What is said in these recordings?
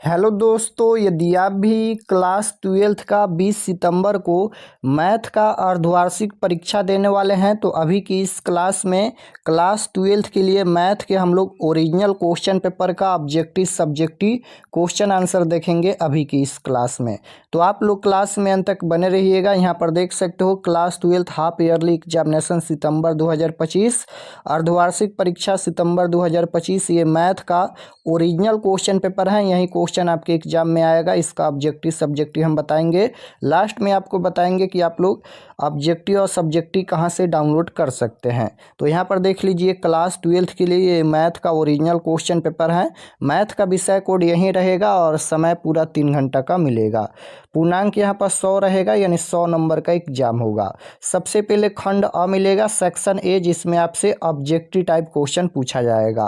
Hello दोस्तों, यदि आप भी क्लास 12th का 20 सितंबर को मैथ का अर्धवार्षिक परीक्षा देने वाले हैं तो अभी की इस क्लास में क्लास 12th के लिए मैथ के हम लोग ओरिजिनल क्वेश्चन पेपर का ऑब्जेक्टिव सब्जेक्टिव क्वेश्चन आंसर देखेंगे अभी की इस क्लास में। तो आप लोग क्लास में अंत तक बने रहिएगा। यहाँ पर देख सकते हो class 12th half yearly examination सितंबर 2025, अर्धवार्षिक परीक्षा सितंबर 2025। ये मैथ का ओरिजिनल क्वेश्चन पेपर है, यही क्वेश्चन आपके एग्जाम में आएगा। इसका ऑब्जेक्टिव सब्जेक्टिव हम बताएंगे, लास्ट में आपको बताएंगे कि आप लोग ऑब्जेक्टिव और सब्जेक्टिव कहाँ से डाउनलोड कर सकते हैं। तो यहाँ पर देख लीजिए क्लास 12th के लिए ये मैथ का ओरिजिनल क्वेश्चन पेपर है। मैथ का विषय कोड यही रहेगा और समय पूरा 3 घंटा का मिलेगा। पूर्णांक यहाँ पर 100 रहेगा, यानी 100 नंबर का एग्जाम होगा। सबसे पहले खंड अ मिलेगा, सेक्शन ए, जिसमें आपसे ऑब्जेक्टिव टाइप क्वेश्चन पूछा जाएगा।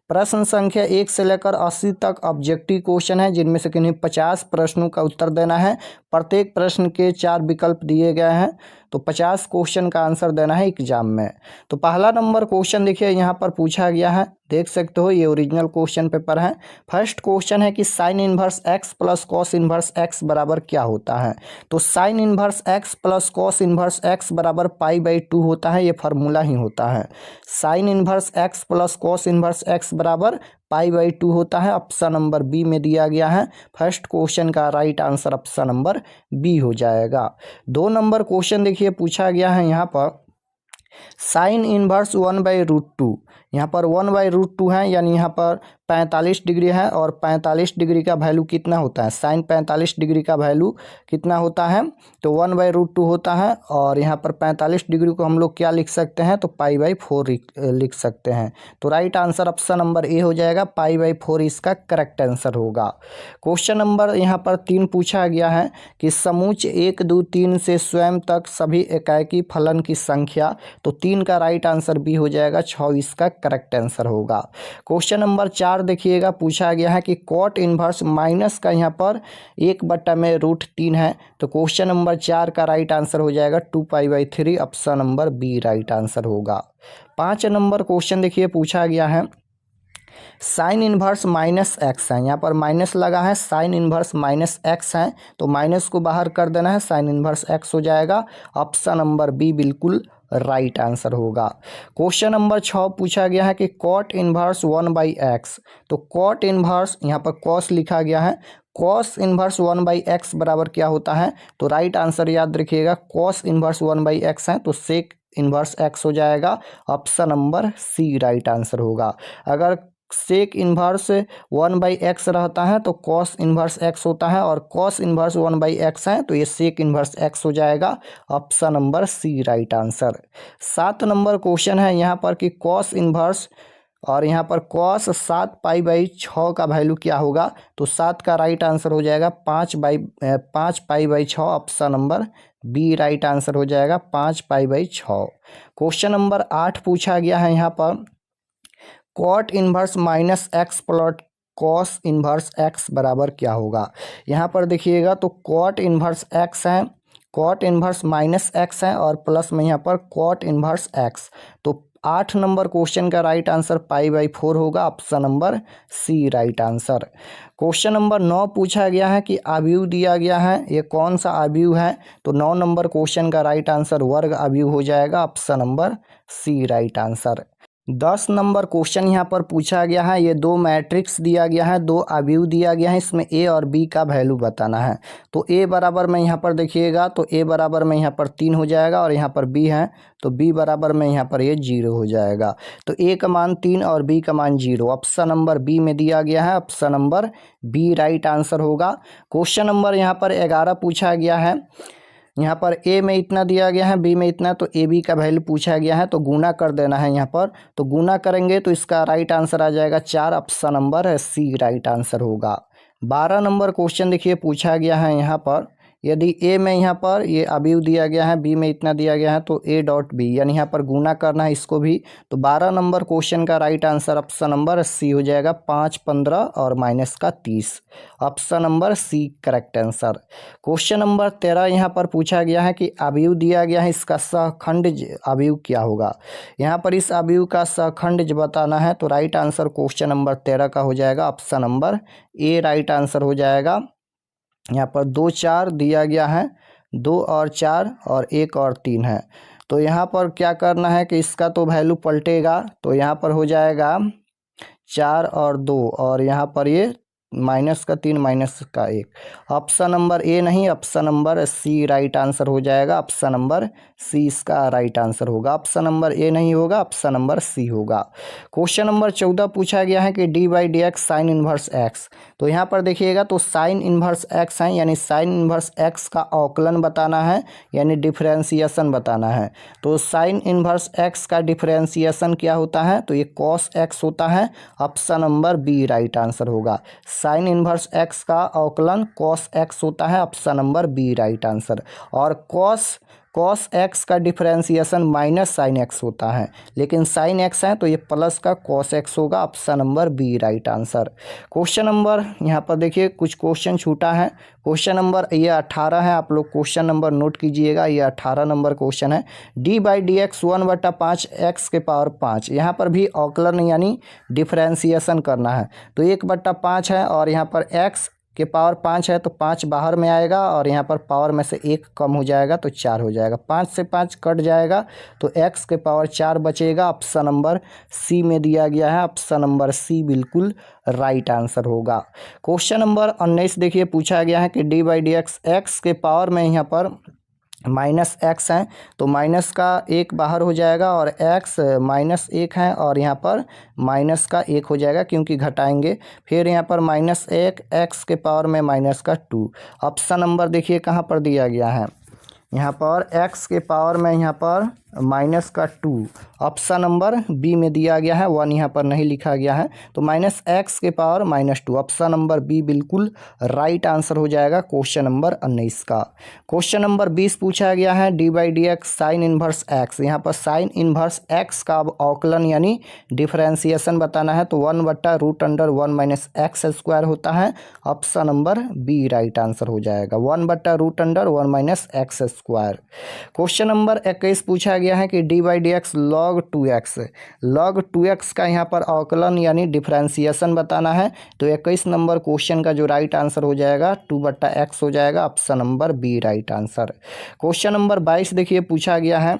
प्रश्न संख्या 1 से लेकर 80 तक ऑब्जेक्टिव क्वेश्चन है, जिनमें से किन्हीं 50 प्रश्नों का उत्तर देना है। प्रत्येक प्रश्न के 4 विकल्प दिए गए हैं, तो 50 क्वेश्चन का आंसर देना है एग्जाम में। तो पहला नंबर क्वेश्चन देखिए यहाँ पर पूछा गया है, देख सकते हो ये ओरिजिनल क्वेश्चन पेपर है। फर्स्ट क्वेश्चन है कि sign inverse x plus cos inverse X बराबर क्या होता है। तो sine inverse x plus cos inverse X बराबर पाई/2 होता है, ये फार्मूला ही होता है। Sign inverse x plus cos inverse X बराबर पाई/2 होता है। ऑप्शन नंबर बी में दिया गया है। फर्स्ट क्वेश्चन का right answer option number B हो जाएगा। 2 नंबर क्वेश्चन देखिए पूछा गया है यहाँ पर साइन इनवर्स 1/√2। यहाँ पर 1/√2 है, यानी यहाँ पर 45 डिग्री है और 45 डिग्री का वैल्यू कितना होता है, साइन 45 डिग्री का वैल्यू कितना होता है, तो 1/√2 होता है। और यहाँ पर 45 डिग्री को हम लोग क्या लिख सकते हैं, तो पाई/4 लिख सकते हैं। तो राइट आंसर ऑप्शन नंबर ए हो जाएगा, पाई/4 इसका करेक्ट आंसर होगा। क्वेश्चन नंबर यहाँ पर 3 पूछा गया है कि समूच 1, 2, 3 से स्वयं तक सभी एकाकी फलन की संख्या, तो 3 का राइट आंसर बी हो जाएगा, 6 इसका करेक्ट आंसर होगा। क्वेश्चन नंबर 4 देखिएगा पूछा गया है कि कॉट इनवर्स माइनस का यहाँ पर 1/√3 है, तो क्वेश्चन नंबर 4 का राइट आंसर हो जाएगा 2π/3, option number B right answer होगा। 5 नंबर क्वेश्चन देखिए पूछा गया है साइन इनवर्स माइनस एक्स है, यहाँ पर माइनस लगा है, साइन इनवर्स माइनस एक्स है, तो माइनस को बाहर कर देना है, साइन इनवर्स एक्स हो जाएगा। ऑप्शन नंबर बी बिल्कुल राइट आंसर होगा। क्वेश्चन नंबर 6 पूछा गया है कि कॉट इनवर्स 1/x, तो कॉट इनवर्स यहाँ पर कॉस लिखा गया है, कॉस इनवर्स 1/x बराबर क्या होता है, तो राइट आंसर याद रखिएगा, कॉस इनवर्स 1/x है तो सेक इनवर्स x हो जाएगा। Option number C right answer होगा। अगर सेक इन्वर्स 1/x रहता है तो कॉस इन्वर्स x होता है, और कॉस इन्वर्स 1/x है तो ये सेक इन्वर्स x हो जाएगा। Option number C right answer. 7 number question है यहाँ पर कि कॉस इन्वर्स, और यहाँ पर कॉस 7π/6 का वैल्यू क्या होगा, तो 7 का राइट आंसर हो जाएगा 5π/6, option number B right answer हो जाएगा, 5π/6। क्वेश्चन नंबर 8 पूछा गया है यहाँ पर cot inverse minus X plot cos inverse X बराबर क्या होगा। यहाँ पर देखिएगा तो कॉट इनवर्स एक्स है, कॉट इनवर्स माइनस एक्स है, और प्लस में यहाँ पर कॉट इनवर्स एक्स, तो 8 नंबर क्वेश्चन का राइट आंसर पाई/4 होगा। Option number C right answer. Question number 9 पूछा गया है कि अवयव दिया गया है, ये कौन सा अवयव है, तो 9 नंबर क्वेश्चन का राइट आंसर वर्ग अवयव हो जाएगा। Option number C right answer. 10 number question यहाँ पर पूछा गया है, ये 2 मैट्रिक्स दिया गया है, 2 अवयव दिया गया है, इसमें ए और बी का वैल्यू बताना है। तो ए बराबर में यहाँ पर देखिएगा तो ए बराबर में यहाँ पर 3 हो जाएगा, और यहाँ पर बी है तो बी बराबर में यहाँ पर ये 0 हो जाएगा। तो ए का मान 3 और बी का मान 0, ऑप्शन नंबर बी में दिया गया है, option number B right answer होगा। क्वेश्चन नंबर यहाँ पर 11 पूछा गया है, यहाँ पर ए में इतना दिया गया है, बी में इतना, तो ए बी का वैल्यू पूछा गया है, तो गुना कर देना है यहाँ पर, तो गुना करेंगे तो इसका राइट आंसर आ जाएगा 4, option number C right answer होगा। 12 नंबर क्वेश्चन देखिए पूछा गया है यहाँ पर यदि ए में यहाँ पर ये अवयव दिया गया है, बी में इतना दिया गया है, तो ए डॉट बी यानी यहाँ पर गुना करना है इसको भी। तो 12 नंबर क्वेश्चन का right answer option number C हो जाएगा, 5, 15 और माइनस का 30। Option number C correct answer. Question number 13 यहाँ पर पूछा गया है कि अवयव दिया गया है, इसका सहखंडज अवयव क्या होगा। यहाँ पर इस अवयव का सहखंडज बताना है, तो राइट आंसर क्वेश्चन नंबर 13 का हो जाएगा ऑप्शन नंबर ए राइट आंसर हो जाएगा। यहाँ पर 2, 4 दिया गया है, 2 और 4 और 1 और 3 है। तो यहाँ पर क्या करना है कि इसका तो वैल्यू पलटेगा, तो यहाँ पर हो जाएगा 4 और 2 और यहाँ पर ये माइनस का 3 माइनस का 1। ऑप्शन नंबर ए नहीं, option number C right answer हो जाएगा। ऑप्शन नंबर सी इसका राइट आंसर होगा। ऑप्शन नंबर ए नहीं होगा, ऑप्शन नंबर सी होगा। क्वेश्चन नंबर 14 पूछा गया है कि D by D x sign inverse X. तो यहाँ पर देखिएगा तो साइन इनवर्स एक्स है, यानी साइन इनवर्स एक्स का अवकलन बताना है, यानी डिफरेंशिएशन बताना है। तो साइन इनवर्स एक्स का डिफरेंशिएशन क्या होता है, तो ये कॉस एक्स होता है। Option number B right answer होगा। साइन इनवर्स एक्स का अवकलन कॉस एक्स होता है, option number B right answer. और कॉस एक्स का डिफरेंशिएशन माइनस साइन एक्स होता है, लेकिन साइन एक्स है तो ये प्लस का कॉस एक्स होगा। Option number B right answer. Question number यहाँ पर देखिए कुछ क्वेश्चन छूटा है। क्वेश्चन नंबर ये 18 है, आप लोग क्वेश्चन नंबर नोट कीजिएगा, ये 18 नंबर क्वेश्चन है। D by D x 1/5 x के पावर 5। यहाँ पर भी अवकलन यानी डिफरेंशिएशन करना है, तो 1/5 है और यहाँ पर एक्स के पावर 5 है तो 5 बाहर में आएगा और यहाँ पर पावर में से 1 कम हो जाएगा तो 4 हो जाएगा। 5 से 5 कट जाएगा तो x के पावर 4 बचेगा। ऑप्शन नंबर सी में दिया गया है, ऑप्शन नंबर सी बिल्कुल राइट आंसर होगा। क्वेश्चन नंबर 19 देखिए पूछा गया है कि D by D x x के पावर में यहाँ पर माइनस एक्स है, तो माइनस का 1 बाहर हो जाएगा और x माइनस 1 है और यहाँ पर माइनस का 1 हो जाएगा क्योंकि घटाएंगे। फिर यहाँ पर -1 x के पावर में माइनस का 2। ऑप्शन नंबर देखिए कहाँ पर दिया गया है, यहाँ पर x के पावर में यहाँ पर माइनस का 2। ऑप्शन नंबर बी में दिया गया है, 1 यहाँ पर नहीं लिखा गया है, तो -x के पावर -2। ऑप्शन नंबर बी बिल्कुल राइट आंसर हो जाएगा क्वेश्चन नंबर 19 का। क्वेश्चन नंबर 20 पूछा गया है D by D x sign inverse x. यहाँ पर साइन इनवर्स एक्स का अवकलन यानी डिफरेंशिएशन बताना है, तो 1/√1 - x² होता है। Option number B right answer हो जाएगा, 1/√1 - x²। क्वेश्चन नंबर 21 पूछा गया है कि D by D x log 2x। log 2x का यहाँ पर अवकलन यानी डिफरेंशिएशन बताना है, तो 21 नंबर क्वेश्चन का जो राइट आंसर हो जाएगा 2/x हो जाएगा। Option number B right answer. Question number 22 देखिए पूछा गया है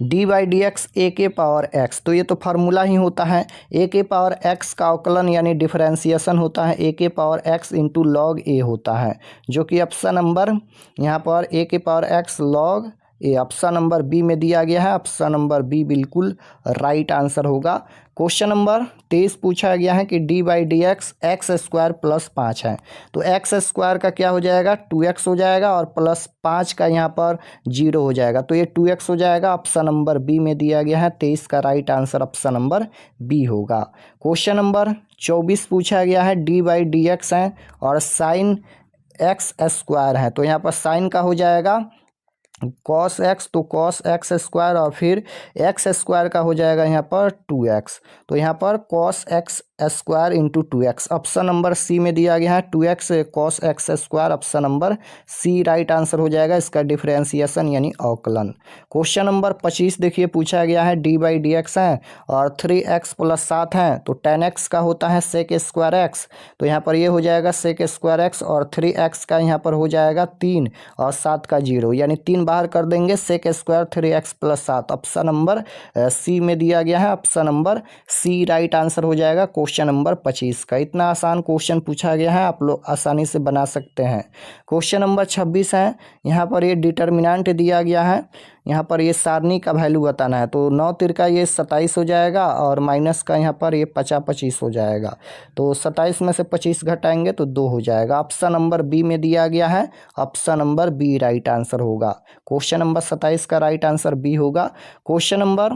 D by D X A के पावर एक्स। तो ये तो फार्मूला ही होता है, ए के पावर एक्स का अवकलन यानी डिफरेंशिएशन होता है ए के पावर एक्स इंटू लॉग ए होता है, जो कि ऑप्शन नंबर यहाँ पर ए के power x log a option number B में दिया गया है। ऑप्शन नंबर बी बिल्कुल राइट आंसर होगा। क्वेश्चन नंबर 23 पूछा गया है कि D by D x x² + 5 है, तो x² का क्या हो जाएगा 2x हो जाएगा और +5 का यहाँ पर 0 हो जाएगा, तो ये 2x हो जाएगा। ऑप्शन नंबर बी में दिया गया है, 23 का right answer option number B होगा। क्वेश्चन नंबर 24 पूछा गया है डी बाई डी एक्स है और साइन x² है, तो यहाँ पर साइन का हो जाएगा cos x, तो cos x² और फिर x² का हो जाएगा यहाँ पर 2x, तो यहाँ पर cos x² into 2x। Option number C में दिया गया है 2x cos x²। Option number C right answer हो जाएगा, इसका डिफरेंशिएशन यानी अवकलन। क्वेश्चन नंबर 25 देखिए पूछा गया है डी बाई डी एक्स है और 3x + 7 है, तो 10x का होता है sec² x, तो यहाँ पर ये हो जाएगा sec² x और 3x का यहाँ पर हो जाएगा 3 और 7 का 0, यानी 3 बाहर कर देंगे sec² 3x + 7। Option number C में दिया गया है, option number C right answer हो जाएगा क्वेश्चन नंबर 25 का। इतना आसान क्वेश्चन पूछा गया है, आप लोग आसानी से बना सकते हैं। क्वेश्चन नंबर 26 है, यहाँ पर ये डिटर्मिनेंट दिया गया है, यहाँ पर ये सारणी का वैल्यू बताना है, तो 9 तिरका ये 27 हो जाएगा और माइनस का यहाँ पर ये 25 हो जाएगा, तो 27 में से 25 घटाएंगे तो 2 हो जाएगा। ऑप्शन नंबर बी में दिया गया है, option number B right answer होगा। क्वेश्चन नंबर 27 का राइट आंसर बी होगा। क्वेश्चन नंबर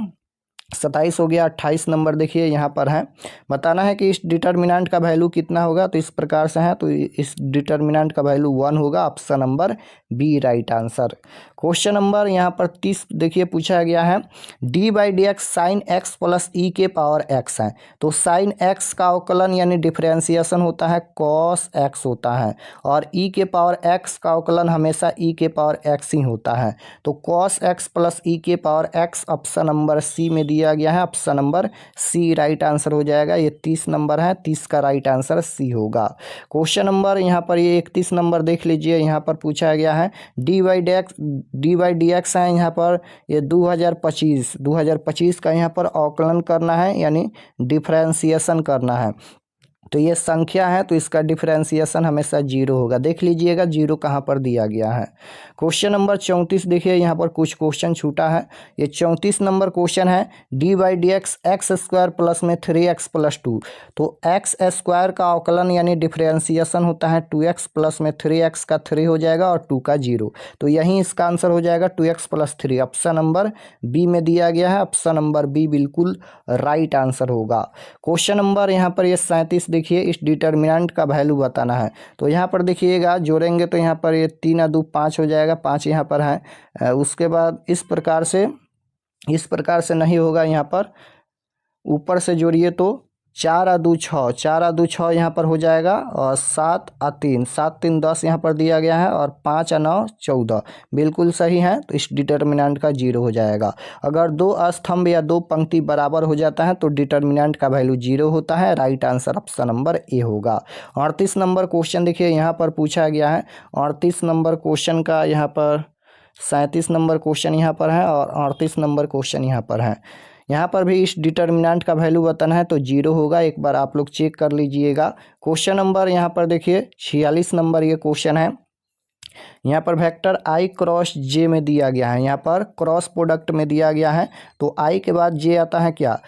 27 हो गया। 28 नंबर देखिए यहाँ पर है, बताना है कि इस डिटर्मिनेंट का वैल्यू कितना होगा। तो इस प्रकार से है, तो इस डिटर्मिनेंट का वैल्यू 1 होगा। Option number B right answer. Question number यहाँ पर 30 देखिए पूछा गया है, d/dx sine x plus E के पावर एक्स है। तो साइन एक्स का अवकलन यानी डिफरेंशिएशन होता है कॉस एक्स होता है, और ई के पावर एक्स का अवकलन हमेशा ई के पावर एक्स ही होता है। तो कॉस एक्स प्लस ई के power X option number C में दिया गया है। Option number C right answer हो जाएगा। ये 30 नंबर है, 30 का राइट आंसर सी होगा। क्वेश्चन नंबर यहाँ पर ये 31 नंबर देख लीजिए, यहाँ पर पूछा गया है d/dx है यहाँ पर ये 2025 का यहाँ पर अवकलन करना है यानी डिफरेंशिएशन करना है। तो ये संख्या है तो इसका डिफरेंशिएशन हमेशा 0 होगा। देख लीजिएगा 0 कहाँ पर दिया गया है। क्वेश्चन नंबर 34 देखिए, यहाँ पर कुछ क्वेश्चन छूटा है। ये 34 नंबर क्वेश्चन है, d/dx एक्स स्क्वायर प्लस में 3x प्लस 2। तो एक्स स्क्वायर का अवकलन यानी डिफरेंशिएशन होता है 2x प्लस में 3x का 3 हो जाएगा और 2 का 0। तो यही इसका आंसर हो जाएगा 2x plus 3। Option number B में दिया गया है। ऑप्शन नंबर बी बिल्कुल राइट आंसर होगा। क्वेश्चन नंबर यहाँ पर ये 37 देखिए, इस डिटर्मिनेंट का वैल्यू बताना है। तो यहाँ पर देखिएगा जोड़ेंगे तो यहाँ पर ये 3 और 2 5 हो जाएगा, 5 यहाँ पर है। उसके बाद इस प्रकार से नहीं होगा, यहाँ पर ऊपर से जोड़िए तो 4 और 2 6, 4 और 2 6 यहाँ पर हो जाएगा, और 7 और 3 7 3 10 यहाँ पर दिया गया है, और 5 और 9 14 बिल्कुल सही है। तो इस डिटर्मिनेंट का 0 हो जाएगा। अगर 2 स्तंभ या 2 पंक्ति बराबर हो जाता है तो डिटर्मिनेंट का वैल्यू 0 होता है। राइट आंसर ऑप्शन नंबर ए होगा। 38 नंबर क्वेश्चन देखिए, यहाँ पर पूछा गया है 38 नंबर क्वेश्चन का, यहाँ पर 37 नंबर क्वेश्चन यहाँ पर है और 38 नंबर क्वेश्चन यहाँ पर है। यहाँ पर भी इस डिटर्मिनेंट का वैल्यू बताना है तो 0 होगा। एक बार आप लोग चेक कर लीजिएगा। क्वेश्चन नंबर यहाँ पर देखिए 46 नंबर ये क्वेश्चन है। यहाँ पर वेक्टर i क्रॉस j में दिया गया है, यहाँ पर क्रॉस प्रोडक्ट में दिया गया है। तो i के बाद j आता है क्या,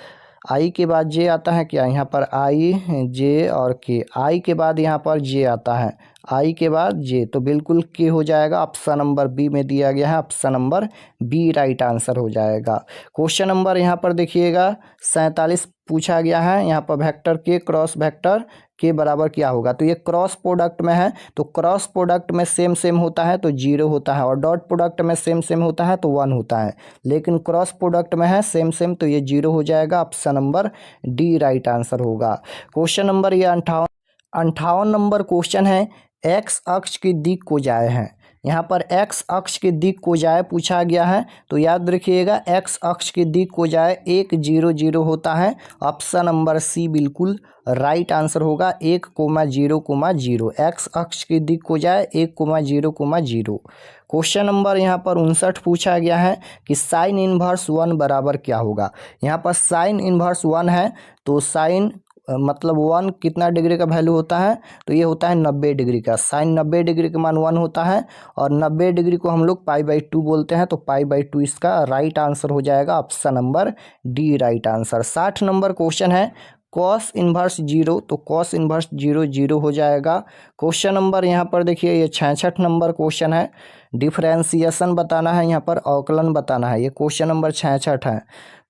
i के बाद j आता है क्या, यहाँ पर i j और k, i के बाद यहाँ पर j आता है, i के बाद j, तो बिल्कुल k हो जाएगा। ऑप्शन नंबर बी में दिया गया है। Option number B right answer हो जाएगा। क्वेश्चन नंबर यहाँ पर देखिएगा 47 पूछा गया है, यहाँ पर वेक्टर के क्रॉस वेक्टर के बराबर क्या होगा। तो ये क्रॉस प्रोडक्ट में है, तो क्रॉस प्रोडक्ट में सेम होता है तो 0 होता है, और डॉट प्रोडक्ट में सेम होता है तो 1 होता है, लेकिन क्रॉस प्रोडक्ट में है सेम तो ये 0 हो जाएगा। Option number D right answer होगा। क्वेश्चन नंबर ये 58 नंबर क्वेश्चन है, एक्स अक्ष की दिक् कोजाए हैं। यहाँ पर एक्स अक्ष की दिक् कोजाए पूछा गया है। तो याद रखिएगा एक्स अक्ष की दिक् कोजाए 1 0 0 होता है। ऑप्शन नंबर सी बिल्कुल राइट आंसर होगा। 1 0 0 एक्स अक्ष की दिक् कोजाए 1 0 0। क्वेश्चन नंबर यहाँ पर 59 पूछा गया है कि साइन इनवर्स 1 बराबर क्या होगा। यहाँ पर साइन इनवर्स 1 है, तो साइन मतलब 1 कितना डिग्री का वैल्यू होता है, तो ये होता है 90 डिग्री का। साइन 90 डिग्री का मान 1 होता है, और 90 डिग्री को हम लोग π/2 बोलते हैं, तो π/2 इसका राइट आंसर हो जाएगा। Option number D right answer. 60 number question है, कॉस इन्वर्स 0, तो कॉस इन्वर्स 0 0 हो जाएगा। क्वेश्चन नंबर यहाँ पर देखिए ये 66 नंबर क्वेश्चन है, डिफरेंशिएशन बताना है, यहाँ पर अवकलन बताना है। ये क्वेश्चन नंबर 66 है।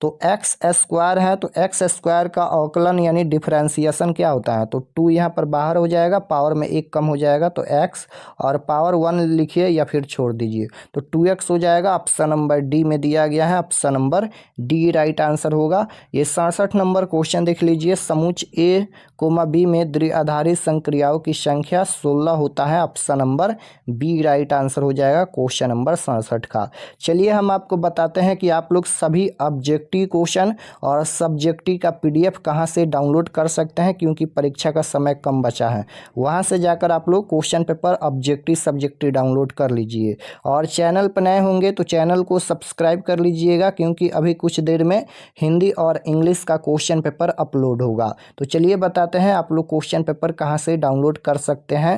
तो एक्स स्क्वायर है, तो एक्स स्क्वायर का अवकलन यानी डिफरेंशिएशन क्या होता है, तो 2 यहाँ पर बाहर हो जाएगा, पावर में 1 कम हो जाएगा, तो एक्स और पावर 1 लिखिए या फिर छोड़ दीजिए, तो 2x हो जाएगा। ऑप्शन नंबर डी में दिया गया है। Option number D right answer होगा। ये 67 नंबर क्वेश्चन देख लीजिए, समुच्च ए कोमा बी में द्विआधारी संक्रियाओं की संख्या 16 होता है। Option number B right answer हो जाएगा क्वेश्चन नंबर 67 का। चलिए हम आपको बताते हैं कि आप लोग सभी ऑब्जेक्टिव क्वेश्चन और सब्जेक्टिव का PDF कहां से डाउनलोड कर सकते हैं, क्योंकि परीक्षा का समय कम बचा है। वहां से जाकर आप लोग question paper objective subjective download कर लीजिए, और चैनल पर नए होंगे तो चैनल को सब्सक्राइब कर लीजिएगा, क्योंकि अभी कुछ देर में हिंदी और इंग्लिश का क्वेश्चन पेपर अपलोड होगा। तो चलिए बताते हैं आप लोग क्वेश्चन पेपर कहां से डाउनलोड कर सकते हैं।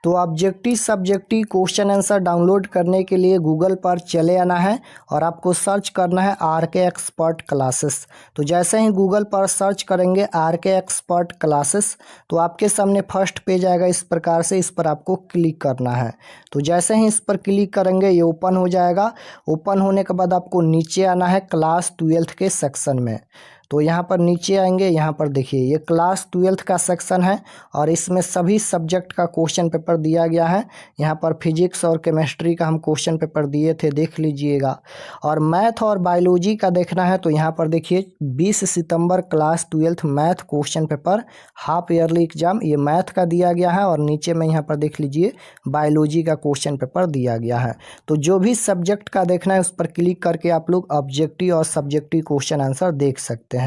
तो objective subjective question answer download करने के लिए गूगल पर चले आना है और आपको सर्च करना है RK एक्सपर्ट क्लासेस। तो जैसे ही गूगल पर सर्च करेंगे RK एक्सपर्ट क्लासेस तो आपके सामने फर्स्ट पेज आएगा इस प्रकार से। इस पर आपको क्लिक करना है। तो जैसे ही इस पर क्लिक करेंगे ये ओपन हो जाएगा। ओपन होने के बाद आपको नीचे आना है क्लास 12th के सेक्शन में। तो यहाँ पर नीचे आएंगे, यहाँ पर देखिए ये क्लास 12th का सेक्शन है और इसमें सभी सब्जेक्ट का क्वेश्चन पेपर दिया गया है। यहाँ पर फिजिक्स और केमिस्ट्री का हम क्वेश्चन पेपर दिए थे, देख लीजिएगा। और मैथ और बायोलॉजी का देखना है तो यहाँ पर देखिए 20 सितंबर class 12th math question paper half yearly exam ये मैथ का दिया गया है। और नीचे में यहाँ पर देख लीजिए बायोलॉजी का क्वेश्चन पेपर दिया गया है। तो जो भी सब्जेक्ट का देखना है उस पर क्लिक करके आप लोग ऑब्जेक्टिव और सब्जेक्टिव क्वेश्चन आंसर देख सकते हैं।